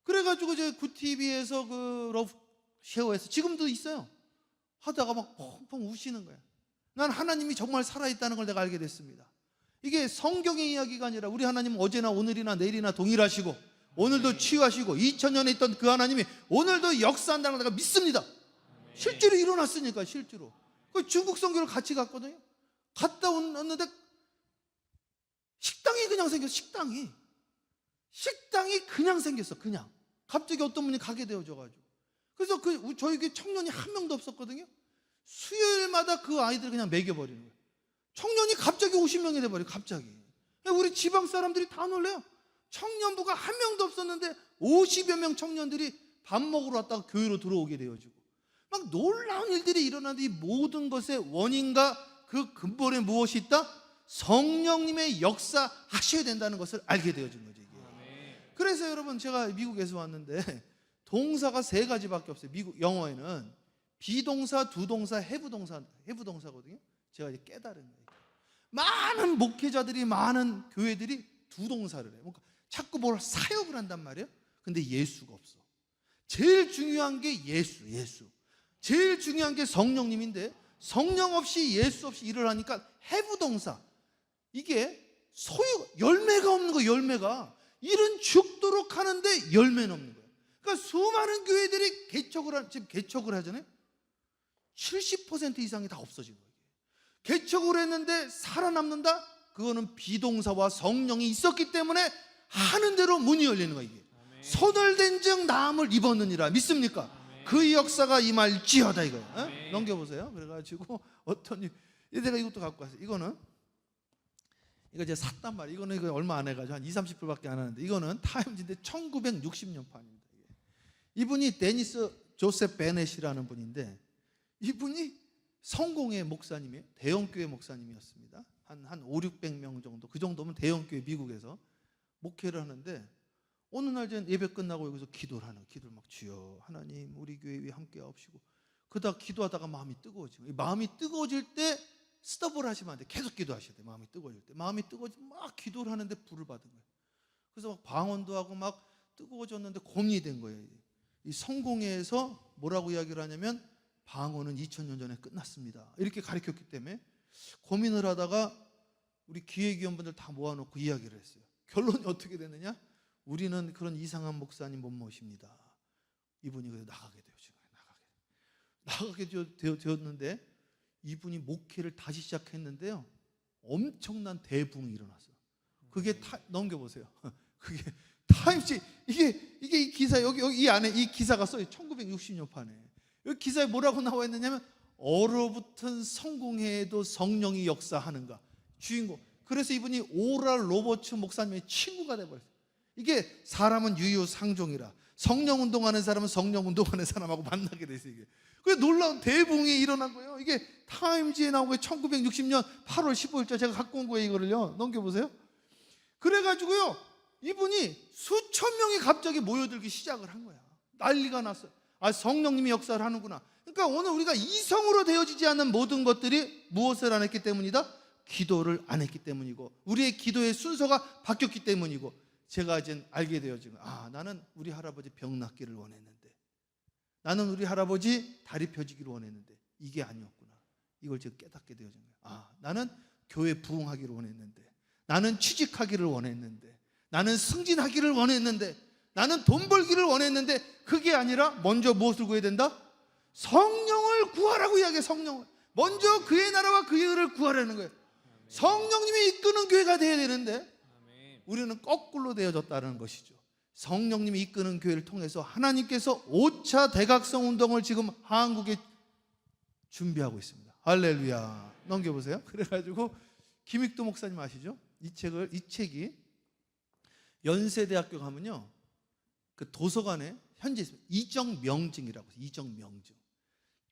그래가지고 저 구TV에서 그 러브 쉐어에서 지금도 있어요. 하다가 막 펑펑 우시는 거야. 난 하나님이 정말 살아있다는 걸 내가 알게 됐습니다. 이게 성경의 이야기가 아니라 우리 하나님은 어제나 오늘이나 내일이나 동일하시고 오늘도 치유하시고 2000년에 있던 그 하나님이 오늘도 역사한다는 걸 내가 믿습니다. 실제로 일어났으니까. 실제로 그 중국 선교를 같이 갔거든요. 갔다 왔는데 식당이 그냥 생겼어. 식당이 그냥 생겼어. 그냥 갑자기 어떤 분이 가게 되어져가지고, 그래서 저희 교회 청년이 한 명도 없었거든요. 수요일마다 그 아이들을 그냥 먹여버리는 거예요. 청년이 갑자기 50명이 돼버려요. 갑자기. 우리 지방 사람들이 다 놀래요. 청년부가 한 명도 없었는데 50여 명 청년들이 밥 먹으러 왔다가 교회로 들어오게 되어지고, 막 놀라운 일들이 일어나는데, 이 모든 것의 원인과 그 근본에 무엇이 있다? 성령님의 역사 하셔야 된다는 것을 알게 되어진 거죠. 이게. 그래서 여러분, 제가 미국에서 왔는데 동사가 3가지밖에 없어요. 미국 영어에는 비동사, 두동사, 해부동사거든요. 제가 이제 깨달은 거예요. 많은 목회자들이, 많은 교회들이 두동사를 해요. 그러니까 자꾸 뭘 사역을 한단 말이에요. 근데 예수가 없어. 제일 중요한 게 예수. 제일 중요한 게 성령님인데, 성령 없이 예수 없이 일을 하니까 해부동사, 이게 열매가 없는 거예요. 열매가 일은 죽도록 하는데 열매는 없는 거예요. 그러니까 수많은 교회들이 지금 개척을 하잖아요. 70% 이상이 다 없어진 거예요. 개척을 했는데 살아남는다? 그거는 비동사와 성령이 있었기 때문에 하는 대로 문이 열리는 거예요. 이게. 손을 댄 즉 나음을 입었느니라. 믿습니까? 그 역사가 임할지어다 이거예요. 넘겨보세요. 그래가지고 내가 이것도 갖고 왔어요. 이거 제가 샀단 말이에요. 이거 얼마 안 해가지고 한 20-30불밖에 안 하는데, 이거는 타임즈인데 1960년 판입니다. 이분이 데니스 조셉 베넷이라는 분인데, 이분이 성공의 목사님이에요. 대형교회 목사님이었습니다. 한 500-600명 정도, 그 정도면 대형교회 미국에서 목회를 하는데, 어느 날 예배 끝나고 여기서 기도를 막, 주여 하나님 우리 교회 위에 함께 하옵시고, 그러다 기도하다가 마음이 뜨거워지고, 마음이 뜨거워질 때 스톱을 하시면 안 돼. 계속 기도하셔야 돼. 마음이 뜨거워질 때. 마음이 뜨거워지면 막 기도를 하는데 불을 받은 거예요. 그래서 막 방언도 하고 막 뜨거워졌는데 고민이 된 거예요. 이 성공회에서 뭐라고 이야기를 하냐면, 방언은 2000년 전에 끝났습니다. 이렇게 가르쳤기 때문에 고민을 하다가 우리 기획위원분들 다 모아놓고 이야기를 했어요. 결론이 어떻게 됐느냐? 우리는 그런 이상한 목사님 못 모십니다. 이분이 그래서 나가게 되었는데, 이분이 목회를 다시 시작했는데요, 엄청난 대붕이 일어났어요. 그게 넘겨보세요. 그게 타임지, 이게 이 기사, 여기 이 안에 이 기사가 써요. 1960년 판에. 여기 기사에 뭐라고 나와 있느냐면, 얼어붙은 성공회에도 성령이 역사하는가? 주인공. 그래서 이분이 오랄 로버츠 목사님의 친구가 돼버렸어요. 이게 사람은 유유상종이라 성령 운동하는 사람은 성령 운동하는 사람하고 만나게 됐어요. 이게. 그래서 놀라운 대붕이 일어난 거예요. 이게 타임지에 나온 거예요. 1960년 8월 15일자 제가 갖고 온 거예요. 이거를요. 넘겨보세요. 그래가지고요, 이분이 수천 명이 갑자기 모여들기 시작을 한 거야. 난리가 났어요. 아, 성령님이 역사를 하는구나. 그러니까 오늘 우리가 이성으로 되어지지 않는 모든 것들이 무엇을 안 했기 때문이다? 기도를 안 했기 때문이고, 우리의 기도의 순서가 바뀌었기 때문이고, 제가 이제 알게 되어진 거예요. 아, 나는 우리 할아버지 병 낫기를 원했는데, 나는 우리 할아버지 다리 펴지기를 원했는데 이게 아니었구나. 이걸 제가 깨닫게 되어진 거예요. 아, 나는 교회 부흥하기를 원했는데, 나는 취직하기를 원했는데, 나는 승진하기를 원했는데, 나는 돈 벌기를 원했는데, 그게 아니라 먼저 무엇을 구해야 된다? 성령을 구하라고 이야기해. 성령을 먼저 그의 나라와 그의 의를 구하라는 거예요. 성령님이 이끄는 교회가 되어야 되는데 우리는 거꾸로 되어졌다는 것이죠. 성령님이 이끄는 교회를 통해서 하나님께서 5차 대각성 운동을 지금 한국에 준비하고 있습니다. 할렐루야. 넘겨보세요. 그래가지고 김익도 목사님 아시죠? 이 책이 연세대학교 가면요, 그 도서관에 현재 있습니다. 이정명증이라고 해서 이정명증.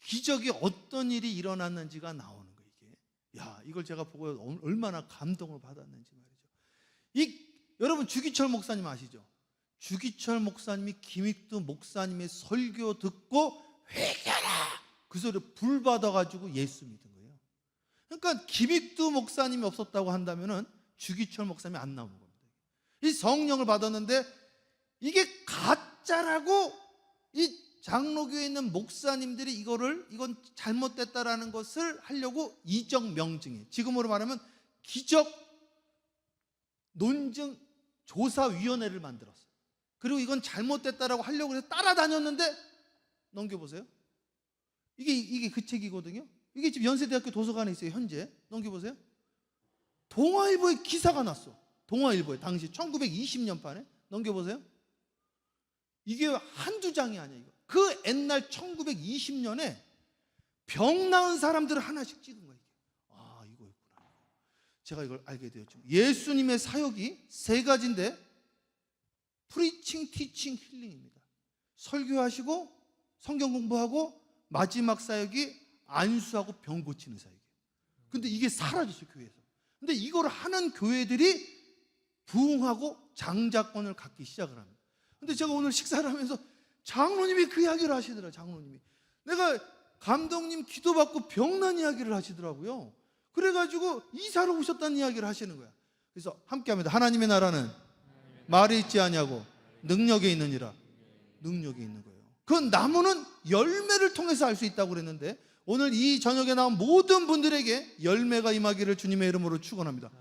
기적이 어떤 일이 일어났는지가 나오는 거예요. 이게. 야, 이걸 제가 보고 얼마나 감동을 받았는지 말이죠. 여러분 주기철 목사님 아시죠? 주기철 목사님이 김익두 목사님의 설교 듣고 회개하라 그 소리 불 받아가지고 예수 믿은 거예요. 그러니까 김익두 목사님이 없었다고 한다면은 주기철 목사님이 안 나오는 겁니다. 이 성령을 받았는데 이게 가짜라고 이 장로교에 있는 목사님들이 이건 잘못됐다라는 것을 하려고 이정명증이에요. 지금으로 말하면 기적 논증 조사위원회를 만들었어요. 그리고 이건 잘못됐다라고 하려고 해서 따라다녔는데, 넘겨보세요. 이게 그 책이거든요. 이게 지금 연세대학교 도서관에 있어요. 현재 넘겨보세요. 동아일보에 기사가 났어. 동아일보에 당시 1920년판에 넘겨보세요. 이게 한두 장이 아니야. 이거. 그 옛날 1920년에 병 나은 사람들을 하나씩 찍은 거예요. 아, 이거였구나. 제가 이걸 알게 되었죠. 예수님의 사역이 세 가지인데 프리칭, 티칭, 힐링입니다. 설교하시고 성경 공부하고 마지막 사역이 안수하고 병 고치는 사역이에요. 근데 이게 사라졌어요, 교회에서. 근데 이걸 하는 교회들이 부흥하고 장자권을 갖기 시작을 합니다. 근데 제가 오늘 식사를 하면서 장로님이 그 이야기를 하시더라고요. 장로님이 내가 감독님 기도받고 병난 이야기를 하시더라고요. 그래가지고 이사로 오셨다는 이야기를 하시는 거야. 그래서 함께합니다. 하나님의 나라는 말에 있지 아니하고 능력에 있느니라. 능력이 있는 거예요. 그 나무는 열매를 통해서 알 수 있다고 그랬는데, 오늘 이 저녁에 나온 모든 분들에게 열매가 임하기를 주님의 이름으로 축원합니다.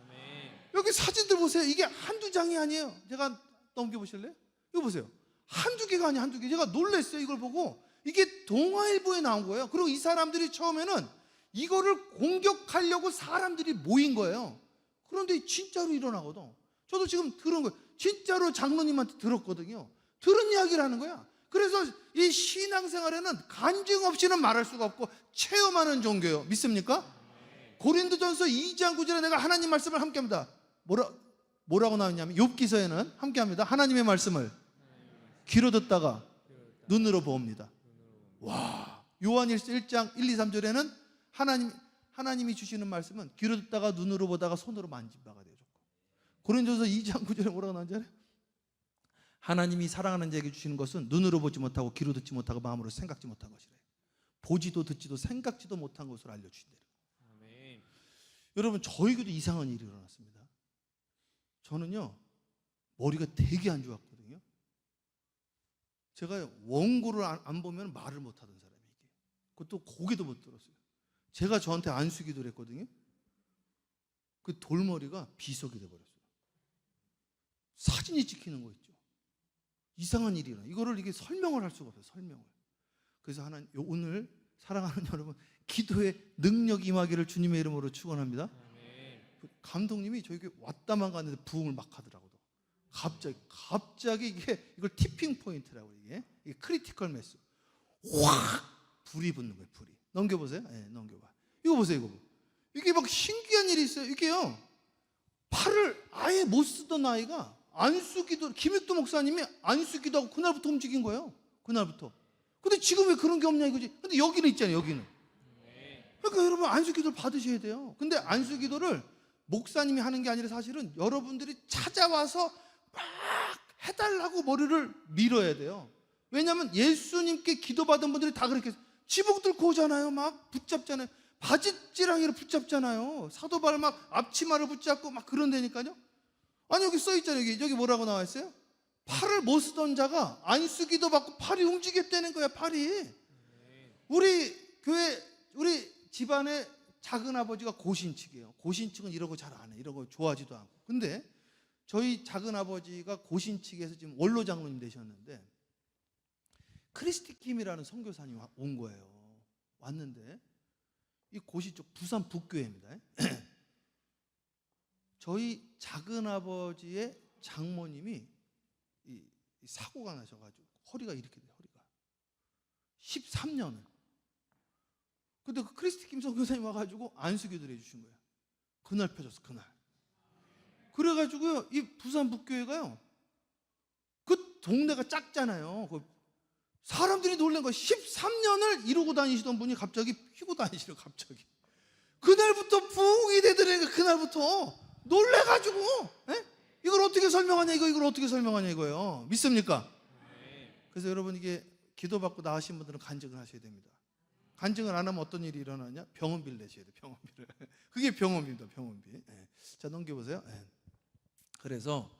여기 사진들 보세요. 이게 한두 장이 아니에요. 제가 넘겨보실래요? 이거 보세요. 한두 개가 아니에요. 한두 개. 제가 놀랐어요. 이걸 보고. 이게 동아일보에 나온 거예요. 그리고 이 사람들이 처음에는 이거를 공격하려고 사람들이 모인 거예요. 그런데 진짜로 일어나거든. 저도 지금 들은 거예요. 진짜로 장로님한테 들었거든요. 들은 이야기를 하는 거야. 그래서 이 신앙생활에는 간증 없이는 말할 수가 없고 체험하는 종교예요. 믿습니까? 고린도전서 2장 9절에 내가 하나님 말씀을 함께합니다. 뭐라고 나왔냐면 욥기서에는 함께합니다. 하나님의 말씀을 귀로 듣다가 눈으로 보옵니다. 와, 요한일서 1장 1, 2, 3절에는 하나님이 주시는 말씀은 귀로 듣다가 눈으로 보다가 손으로 만진 바가 되어졌고, 고린도전서 2장 9절에 뭐라고 나오는지 알아요? 하나님이 사랑하는 자에게 주시는 것은 눈으로 보지 못하고 귀로 듣지 못하고 마음으로 생각지 못한 것이래요. 보지도 듣지도 생각지도 못한 것을 알려주신대요. 여러분, 저에게도 이상한 일이 일어났습니다. 저는요, 머리가 되게 안 좋았거든요. 제가 원고를 안 보면 말을 못 하던 사람이에요. 그것도 고개도 못 들었어요. 제가 저한테 안수기도를 했거든요. 그 돌머리가 비석이 돼버렸어요. 사진이 찍히는 거 있죠. 이상한 일이 일어나. 이거를 이게 설명을 할 수가 없어요. 설명을. 그래서 오늘 사랑하는 여러분, 기도에 능력 임하기를 주님의 이름으로 축원합니다. 감독님이 저에게 왔다만 갔는데 부흥을 막 하더라고요. 갑자기 이걸 티핑 포인트라고 이게 크리티컬 매스. 확 불이 붙는 거예요. 불이. 넘겨보세요. 네, 넘겨봐. 이거 보세요. 이거. 이게 막 신기한 일이 있어요. 이게요. 팔을 아예 못 쓰던 아이가 안수기도, 김익도 목사님이 안수기도 하고 그날부터 움직인 거예요. 그날부터. 근데 지금 왜 그런 게 없냐 이거지. 근데 여기는 있잖아요. 여기는. 그러니까 여러분 안수기도를 받으셔야 돼요. 근데 안수기도를 목사님이 하는 게 아니라 사실은 여러분들이 찾아와서 막 해달라고 머리를 밀어야 돼요. 왜냐하면 예수님께 기도받은 분들이 다 그렇게 지붕 뚫고 오잖아요. 막 붙잡잖아요. 바지지랑이를 붙잡잖아요. 사도발 막 앞치마를 붙잡고 막 그런다니까요. 아니 여기 써 있잖아요. 여기 뭐라고 나와 있어요? 팔을 못 쓰던 자가 안수기도 받고 팔이 움직였다는 거야. 팔이. 우리 교회 우리 집안의 작은 아버지가 고신측이에요. 고신측은 이러고 잘 안 해. 이러고 좋아하지도 않고. 근데 저희 작은 아버지가 고신측에서 지금 원로 장로님 되셨는데 크리스티 킴이라는 선교사님이 온 거예요. 왔는데 이 고신 쪽 부산 북교회입니다. 저희 작은 아버지의 장모님이 이 사고가 나셔가지고 허리가 이렇게 돼요. 허리가 13년을. 근데 그 크리스티 킴 선교사님 와가지고 안수기도를 해주신 거예요. 그날 펴졌어. 그날. 그래가지고요 이 부산 북교회가요 그 동네가 작잖아요. 사람들이 놀란 거예요. 13년을 이러고 다니시던 분이 갑자기 피고 다니시려. 갑자기 그날부터 부흥이 되더라고요. 그날부터 놀래가지고 이걸 어떻게 설명하냐 이걸 어떻게 설명하냐 이거예요. 믿습니까? 그래서 여러분 이게 기도받고 나으신 분들은 간증을 하셔야 됩니다. 간증을 안 하면 어떤 일이 일어나냐? 병원비를 내셔야 돼요. 병원비를. 그게 병원비입니다. 병원비. 자 넘겨보세요. 그래서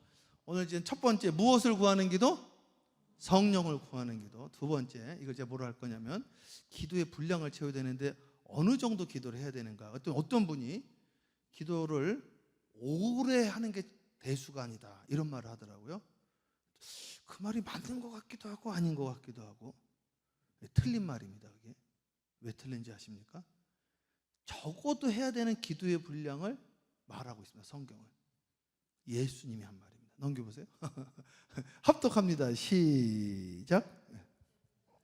오늘 이제 첫 번째 무엇을 구하는 기도? 성령을 구하는 기도. 두 번째 이걸 제가 뭐로 할 거냐면 기도의 분량을 채워야 되는데 어느 정도 기도를 해야 되는가. 어떤 분이 기도를 오래 하는 게 대수가 아니다 이런 말을 하더라고요. 그 말이 맞는 것 같기도 하고 아닌 것 같기도 하고. 틀린 말입니다. 그게. 왜 틀린지 아십니까? 적어도 해야 되는 기도의 분량을 말하고 있습니다. 성경을. 예수님이 한 말입니다. 넘겨보세요. 합독합니다. 시작.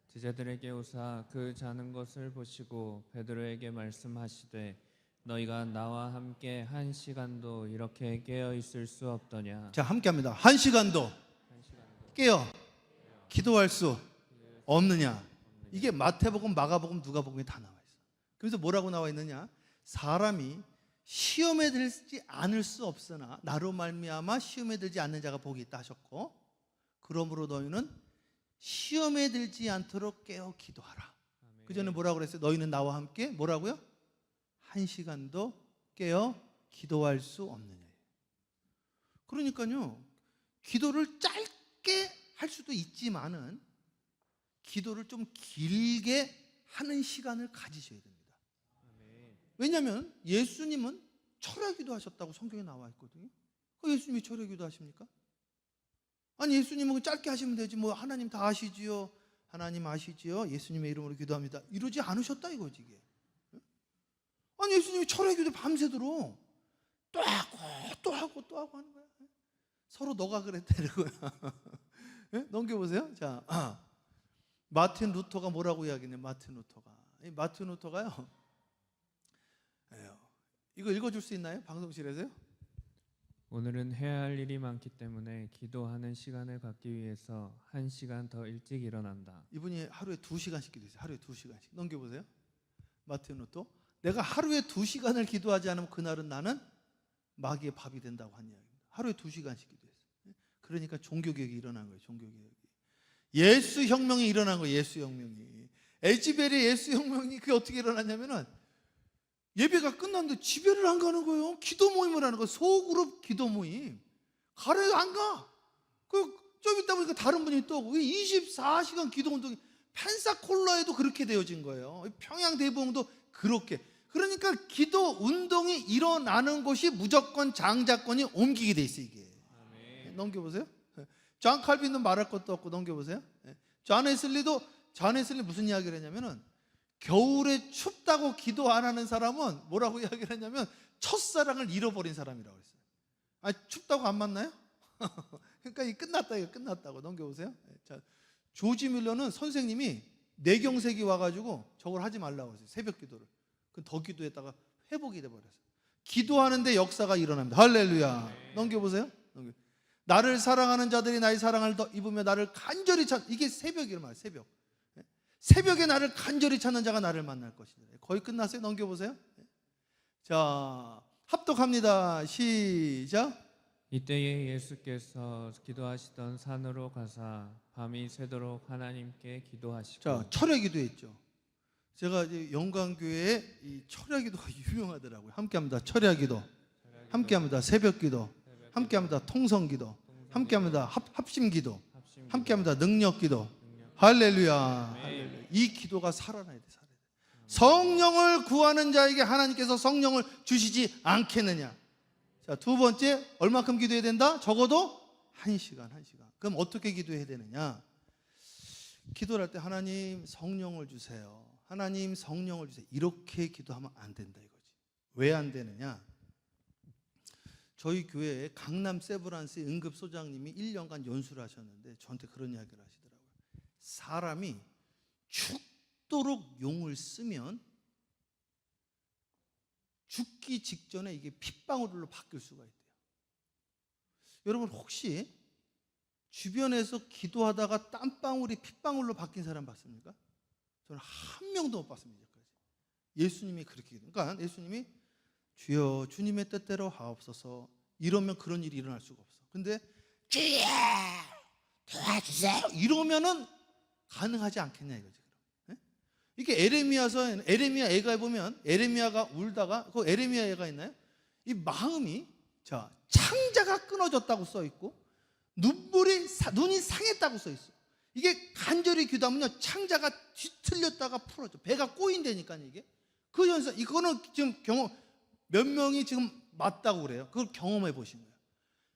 제자들에게 오사 그 자는 것을 보시고 베드로에게 말씀하시되 너희가 나와 함께 한 시간도 이렇게 깨어 있을 수 없더냐. 자 함께합니다. 한 시간도 깨어 기도할 수 없느냐. 이게 마태복음, 마가복음, 누가복음에 다 나와 있어. 그래서 뭐라고 나와 있느냐? 사람이 시험에 들지 않을 수 없으나 나로 말미암아 시험에 들지 않는 자가 복이 있다 하셨고, 그러므로 너희는 시험에 들지 않도록 깨어 기도하라. 그 전에 뭐라고 그랬어요? 너희는 나와 함께 뭐라고요? 한 시간도 깨어 기도할 수 없느냐. 그러니까요, 기도를 짧게 할 수도 있지만은 기도를 좀 길게 하는 시간을 가지셔야 됩니다. 왜냐하면 예수님은 철야기도 하셨다고 성경에 나와 있거든요. 예수님이 철야기도 하십니까? 아니 예수님은 짧게 하시면 되지 뭐 하나님 다 아시지요. 하나님 아시지요. 예수님의 이름으로 기도합니다. 이러지 않으셨다 이거지 이게. 아니 예수님이 철야기도 밤새도록 또 하고 또 하고 또 하고 하는 거야. 서로 너가 그랬다는 거야. 넘겨보세요. 자, 마틴 루터가 뭐라고 이야기했냐? 마틴 루터가요. 이거 읽어줄 수 있나요? 방송실에서요? 오늘은 해야 할 일이 많기 때문에 기도하는 시간을 갖기 위해서 1시간 더 일찍 일어난다. 이분이 하루에 2시간씩 기도했어요. 하루에 2시간씩. 넘겨보세요. 마틴 루터. 내가 하루에 2시간을 기도하지 않으면 그날은 나는 마귀의 밥이 된다고 한 이야기입니다. 하루에 2시간씩 기도했어요. 그러니까 종교개혁이 일어난 거예요. 종교개혁이. 예수혁명이 일어난 거예요. 예수혁명이. 에즈벨의 예수혁명이 그게 어떻게 일어났냐면은 예배가 끝났는데 집에를 안 가는 거예요. 기도 모임을 하는 거예요. 소그룹 기도 모임. 가래요? 안 가. 좀 있다 보니까 다른 분이 또 오고 24시간 기도 운동이 펜사콜라에도 그렇게 되어진 거예요. 평양 대부흥도 그렇게. 그러니까 기도 운동이 일어나는 곳이 무조건 장자권이 옮기게 돼 있어요. 이게. 넘겨보세요. 존 칼빈도 말할 것도 없고 넘겨보세요. 존 웨슬리 무슨 이야기를 했냐면은 겨울에 춥다고 기도 안 하는 사람은 뭐라고 이야기를 했냐면 첫사랑을 잃어버린 사람이라고 했어요. 아, 춥다고 안 만나요? 그러니까 이거 끝났다고 넘겨보세요. 자, 조지 뮬러는 선생님이 뇌경색이 와가지고 저걸 하지 말라고 했어요. 새벽 기도를. 그 더 기도했다가 회복이 돼버렸어요. 기도하는데 역사가 일어납니다. 할렐루야. 넘겨보세요. 나를 사랑하는 자들이 나의 사랑을 더 입으며 나를 간절히 찾. 이게 새벽이란 말이에요. 새벽. 새벽에 나를 간절히 찾는 자가 나를 만날 것이다. 거의 끝났어요. 넘겨보세요. 자, 합독합니다. 시작. 이때에 예수께서 기도하시던 산으로 가사 밤이 새도록 하나님께 기도하시고. 자, 철야 기도했죠. 제가 이제 영광교회에 이 철야 기도가 유명하더라고요. 함께합니다. 철야 기도, 함께합니다. 새벽 기도, 함께합니다. 통성 기도, 함께합니다. 합심 기도, 함께합니다. 능력 기도. 할렐루야. 이 기도가 살아나야 돼. 성령을 구하는 자에게 하나님께서 성령을 주시지 않겠느냐. 자, 두 번째, 얼마큼 기도해야 된다? 적어도 1시간. 그럼 어떻게 기도해야 되느냐? 기도를 할 때 하나님 성령을 주세요. 하나님 성령을 주세요. 이렇게 기도하면 안 된다 이거지. 왜 안 되느냐? 저희 교회에 강남 세브란스 응급소장님이 1년간 연수를 하셨는데 저한테 그런 이야기를 하시더라고요. 사람이 죽도록 용을 쓰면 죽기 직전에 이게 핏방울로 바뀔 수가 있대요. 여러분 혹시 주변에서 기도하다가 땀방울이 핏방울로 바뀐 사람 봤습니까? 저는 한 명도 못 봤습니다. 예수님이 그렇게 기도. 그러니까 예수님이 주여 주님의 뜻대로 하옵소서 이러면 그런 일이 일어날 수가 없어. 근데 주여 도와주세요 이러면은 가능하지 않겠냐 이거지. 이게 에레미야 애가에 보면 에레미야가 울다가 그 에레미야 애가 있나요? 이 마음이 자 창자가 끊어졌다고 써 있고 눈이 상했다고 써 있어. 이게 간절히 기도하면요 창자가 뒤틀렸다가 풀어져. 배가 꼬인다니까 이게. 그 현상 이거는 지금 경험 몇 명이 지금 맞다고 그래요. 그걸 경험해 보신 거예요.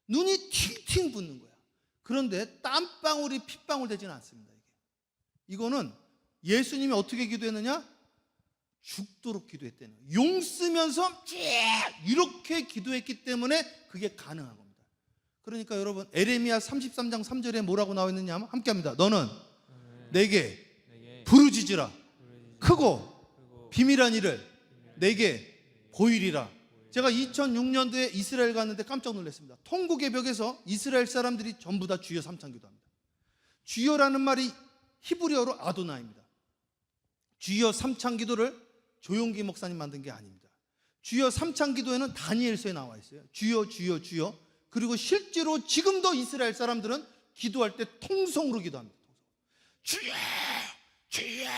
눈이 팅팅 붓는 거야. 그런데 땀방울이 핏방울 되지는 않습니다. 이거는 예수님이 어떻게 기도했느냐? 죽도록 기도했다는 거예요. 용 쓰면서 이렇게 기도했기 때문에 그게 가능한 겁니다. 그러니까 여러분 에레미야 33장 3절에 뭐라고 나와 있느냐 하면 함께합니다. 너는 내게 부르짖으라. 크고 비밀한 일을 내게 보이리라. 제가 2006년도에 이스라엘 갔는데 깜짝 놀랐습니다. 통곡의 벽에서 이스라엘 사람들이 전부 다 주여 삼창 기도합니다. 주여라는 말이 히브리어로 아도나입니다. 주여 삼창 기도를 조용기 목사님 만든 게 아닙니다. 주여 삼창 기도에는 다니엘서에 나와 있어요. 주여 주여 주여. 그리고 실제로 지금도 이스라엘 사람들은 기도할 때 통성으로 기도합니다. 주여 주여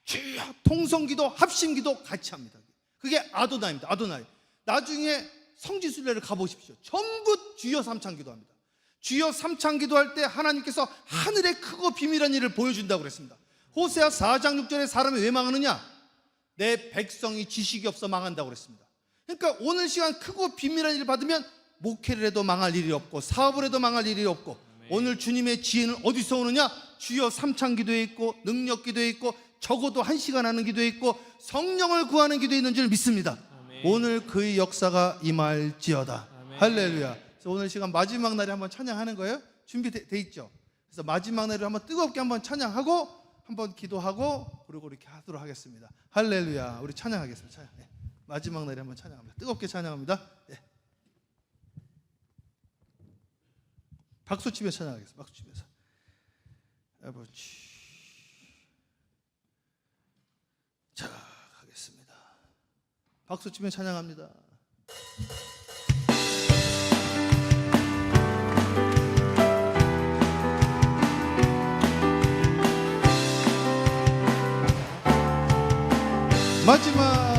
주여. 통성기도 합심기도 같이 합니다. 그게 아도나입니다. 아도나이. 나중에 성지순례를 가보십시오. 전부 주여 삼창 기도합니다. 주여 삼창 기도할 때 하나님께서 하늘의 크고 비밀한 일을 보여준다고 그랬습니다. 호세아 4장 6절에 사람이 왜 망하느냐? 내 백성이 지식이 없어 망한다고 그랬습니다. 그러니까 오늘 시간 크고 비밀한 일을 받으면 목회를 해도 망할 일이 없고 사업을 해도 망할 일이 없고 오늘 주님의 지혜는 어디서 오느냐? 주여 삼창 기도에 있고 능력 기도에 있고 적어도 1시간 하는 기도에 있고 성령을 구하는 기도에 있는 줄 믿습니다. 아멘. 오늘 그의 역사가 임할지어다. 아멘. 할렐루야. 그래서 오늘 시간 마지막 날에 한번 찬양하는 거예요. 준비돼 있죠? 그래서 마지막 날에 한번 뜨겁게 한번 찬양하고 한번 기도하고 그리고 이렇게 하도록 하겠습니다. 할렐루야. 우리 찬양하겠습니다. 찬양. 네. 마지막 날에 한번 찬양합니다. 뜨겁게 찬양합니다. 네. 박수 치며 찬양하겠습니다. 박수 치면서. 아버지. 자, 가겠습니다. 박수 치며 찬양합니다. 마지막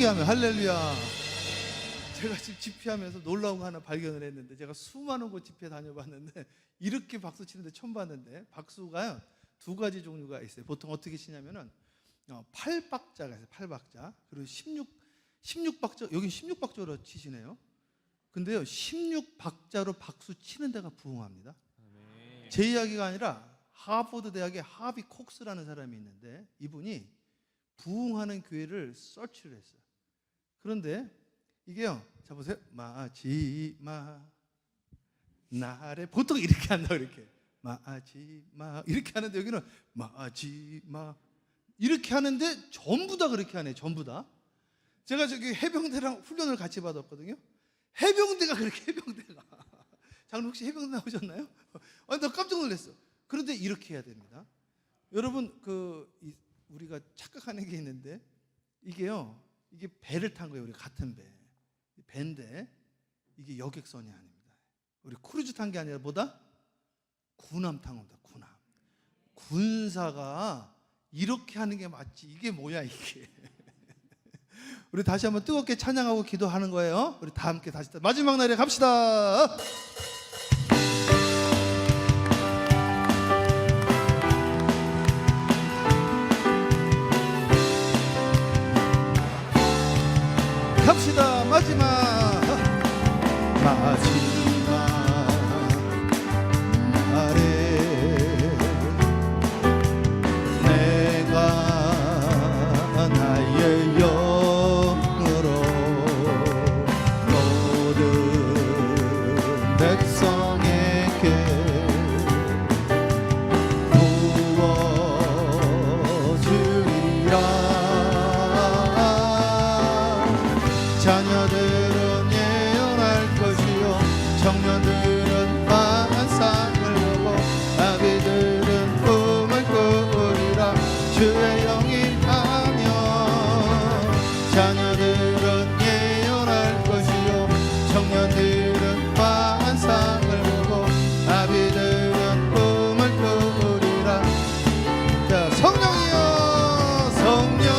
크게 하면 할렐루야. 제가 지금 집회하면서 놀라운 거 하나 발견을 했는데, 제가 수많은 곳 집회 다녀봤는데 이렇게 박수 치는데 처음 봤는데, 박수가 두 가지 종류가 있어요. 보통 어떻게 치냐면은 8박자가 있어요. 8박자. 그리고 16박자, 여기 16박자로 치시네요. 근데요, 16박자로 박수 치는 데가 부흥합니다. 제 이야기가 아니라 하버드 대학의 하비 콕스라는 사람이 있는데, 이분이 부흥하는 교회를 서치를 했어요. 그런데 이게요, 자 보세요. 마지막 날에, 보통 이렇게 한다고, 이렇게 마지막 이렇게 하는데, 여기는 마지막 이렇게 하는데 전부 다 그렇게 하네. 전부 다. 제가 저기 해병대랑 훈련을 같이 받았거든요. 해병대가 그렇게, 해병대가 장로 혹시 해병대 나오셨나요? 나 깜짝 놀랐어. 그런데 이렇게 해야 됩니다. 여러분, 우리가 착각하는 게 있는데, 이게요, 이게 배를 탄 거예요. 우리 같은 배인데 이게 여객선이 아닙니다. 우리 크루즈 탄 게 아니라 뭐다? 군함 탄 겁니다. 군함. 군사가 이렇게 하는 게 맞지. 이게 뭐야 이게. 우리 다시 한번 뜨겁게 찬양하고 기도하는 거예요. 우리 다 함께 다시 마지막 날에 갑시다. 갑시다. 마지막 날에 내가 나의 영으로 모든 백성에게 부어주리라. 자녀들은 예언할 것이요 청년들은 환상을 보고 아비들은 꿈을 꾸리라. 주의 영이 하며 자녀들은 예언할 것이요 청년들은 환상을 보고 아비들은 꿈을 꾸리라. 자, 성령이여 성령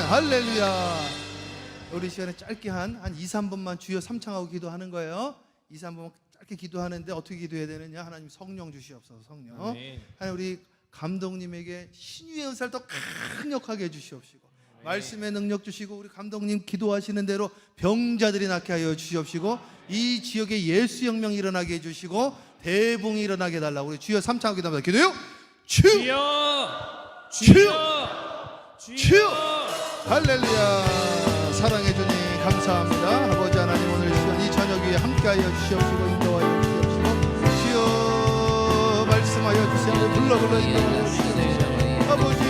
할렐루야. 우리 시간에 짧게 한 2, 3분만 주여 삼창하고 기도하는 거예요. 2, 3분만 짧게 기도하는데 어떻게 기도해야 되느냐? 하나님 성령 주시옵소서. 성령. 하나님 우리 감독님에게 신유의 은사를 더 강력하게 해주시옵시고, 말씀의 능력 주시고, 우리 감독님 기도하시는 대로 병자들이 낫게 하여 주시옵시고, 이 지역에 예수 혁명이 일어나게 해주시고 대붕이 일어나게 해달라고 우리 주여 삼창하고 기도합니다. 기도요. 주여 주여 할렐루야. 사랑해 주님 감사합니다. 아버지 하나님, 오늘 시간 이 저녁 위에 함께하여 주시옵시고 인도하여 주시옵시고, 주여 말씀하여 주시옵시고 불러 인도하여 주시옵시고, 아버지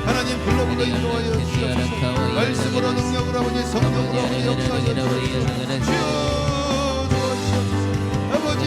하나님 불러 인도하여 주시옵시고, 말씀으로 능력으로 아버지 성령으로 아버지 역사하여 주시옵시고, 주여 도와주시옵소서. 아버지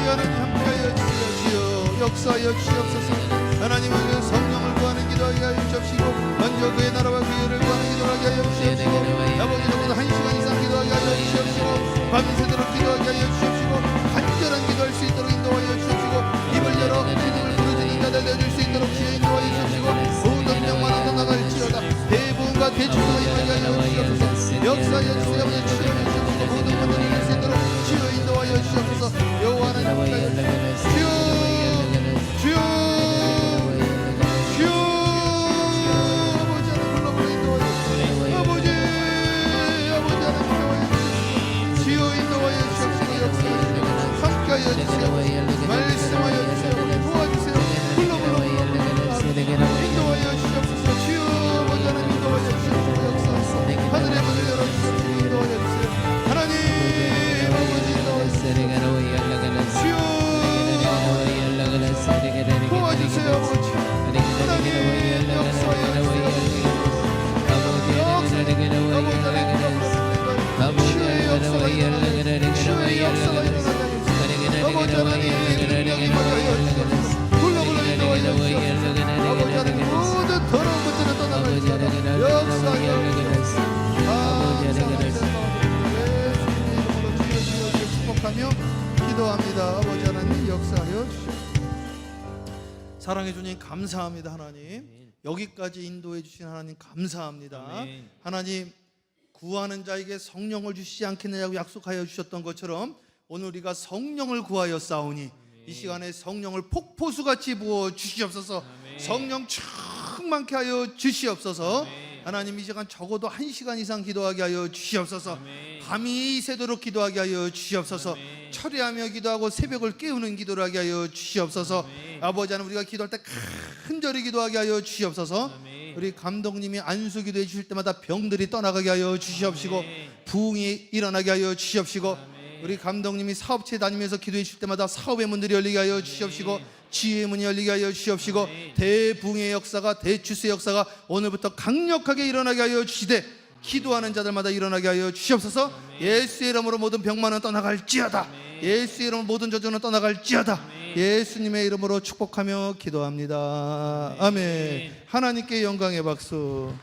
하나님 함께하여 주시옵시고 역사하여 주시옵소서. 하나님은 성령을 구하는 기도하게 하여 주시옵시고, 먼저 그의 나라와 그의 일을 구하는 기도하게 하여 주시옵시고, 아버지로부터 1시간 이상 기도하게 하여 주시옵시고, 밤새도록 기도하게 하여 주시옵시고, 간절한 기도할 수 있도록 인도하여 주시옵시고, 입을 열어 기도를 부르짖는 자들 내줄 수 있도록 주여 인도하여 주시옵시고, 모든 명만으로 나갈지어다 대부흥과 대충과 임하게 하여 주시옵소서. 역사하여 주시옵시고, 아버지 치료해 주시옵시고, 모든 것들을 이길 수 있도록 주여 인도하여 주시옵소서. 여호와 하나님 주여 주여 주여 치유의 역사가 일어나게 하여 주시옵소서. 아버지 하나님 능력이 임하여 주시옵소서. 굴러굴러 인도하여 주시옵소서. 아버지 하나님 모든 더러운 것들을 떠나갈지어다 역사하여 주시옵소서. 감사합니다. 예수님의 이름으로 주여 축복하며 기도합니다. 아버지 하나님 역사하여 주시옵소서. 사랑해 주님 감사합니다. 하나님 여기까지 인도해 주신 하나님 감사합니다. 아멘. 하나님 구하는 자에게 성령을 주시지 않겠느냐고 약속하여 주셨던 것처럼 오늘 우리가 성령을 구하여 싸우니 이 시간에 성령을 폭포수같이 부어 주시옵소서. 아멘. 성령 충만케 하여 주시옵소서. 아멘. 하나님 이 시간 적어도 1시간 이상 기도하게 하여 주시옵소서. 아멘. 밤이 새도록 기도하게 하여 주시옵소서. 아멘. 철회하며 기도하고 새벽을 깨우는 기도를 하게 하여 주시옵소서. 아멘. 아버지 하나님 우리가 기도할 때 간절히 기도하게 하여 주시옵소서. 아멘. 우리 감독님이 안수 기도해 주실 때마다 병들이 떠나가게 하여 주시옵시고 아멘. 부흥이 일어나게 하여 주시옵시고 아멘. 우리 감독님이 사업체 다니면서 기도해 주실 때마다 사업의 문들이 열리게 하여 주시옵시고 지혜의 문이 열리게 하여 주시옵시고 아멘. 대붕의 역사가 대추수의 역사가 오늘부터 강력하게 일어나게 하여 주시되 기도하는 자들마다 일어나게 하여 주시옵소서. 예수의 이름으로 모든 병만은 떠나갈지어다. 예수의 이름으로 모든 저주는 떠나갈지어다. 예수님의 이름으로 축복하며 기도합니다. 아멘. 하나님께 영광의 박수.